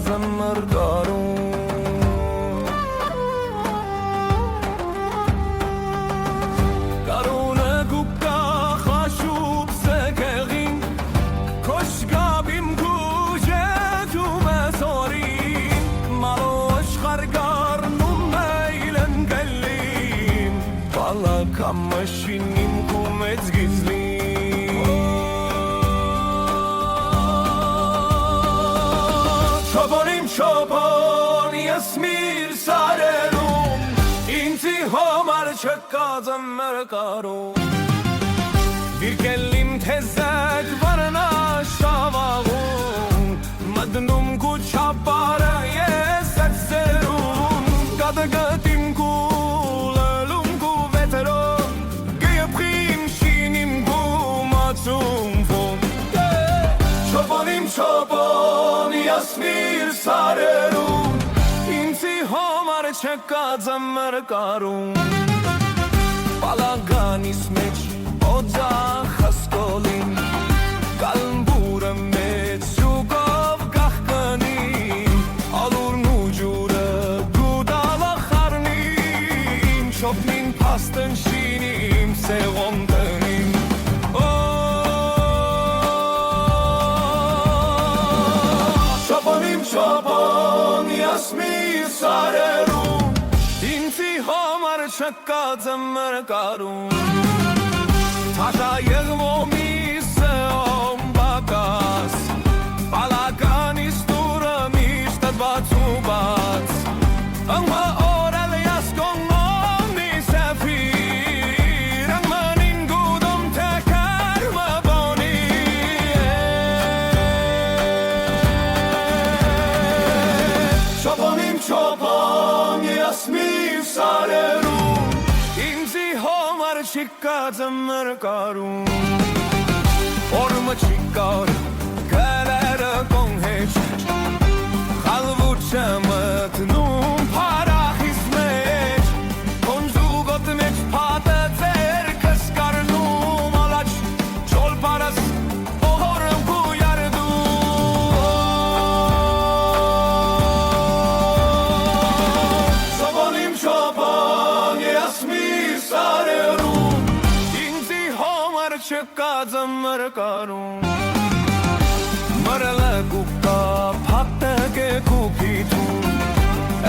զմր կարուն Կարունը գուկա խաշուկ սեքեղին Քոշ գաբիմ գուժեջում է սորին Մալոշ խարգարնում մեյլն գելին Բալակամ մշինիմ կումեց գիզլին Չոբոն ես միր սարերում Ինձի հոմար չկած մր կարում Վիրկել իմ թեզեկ վարնա շավաղում Մդնում կու չապարը ես այդ սերում Կատգտ իմ կու լելում կու վետերում Գյպխիմ շինիմ կու մացում վում Չոբոն ես միր սարերում Ինձի հոմար չկած մր կարում Պալագանիս մեջ օձախ հասկոլին Կալմբուրը մեծ շուկով գախկնին Ալուրն ու ջուրը գուդալա խարնին Շոպնին պաստն շինիմ սեղոն տնին Չոբոն ես միր սարերում Ինձի հոմար չկած մր կարում Թաշա եղվոմի սեոմ բակաս Պալականիս տուրը միշտ բաց ու բաց Անգմա օրել ես կոնոմի սեփիր Անգմանին գուդում թեկար մբոնի Չոբոն ես միր սարերում Ինձի հոմար չկած մր կարում Օրմը չկար գլերը կոնհեչ Խալվուչը մտնում պարախիս մեջ Կոնժուգոտ մեջ պատը ձերքս կարնում Ալաչ չոլ պարս օհորմ կու չկած մր կարում Մրելը կուկա պատտեկ է կուպիտում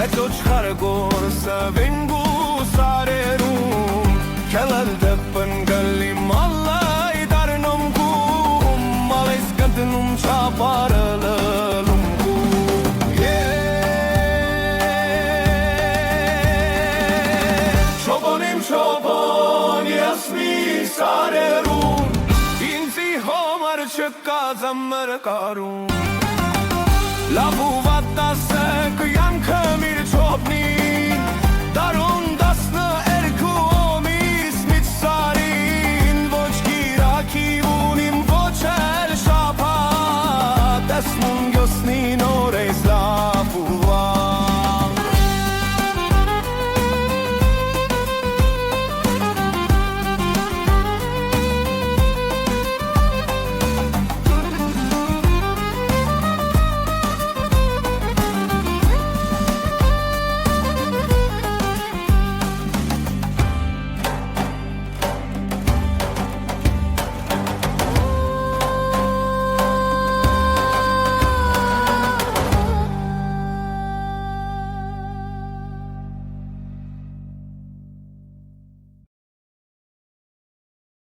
Էտո չխարգոր սվինգու սարերում Կելել դպն գլի մալայ դարնում կում Մալես գնդնում չապարը լլում կում Չոբոն ես միր սարերում Չկած մր կարում Լավ ու վատ ասեք յանքը միր չոբնին Դարում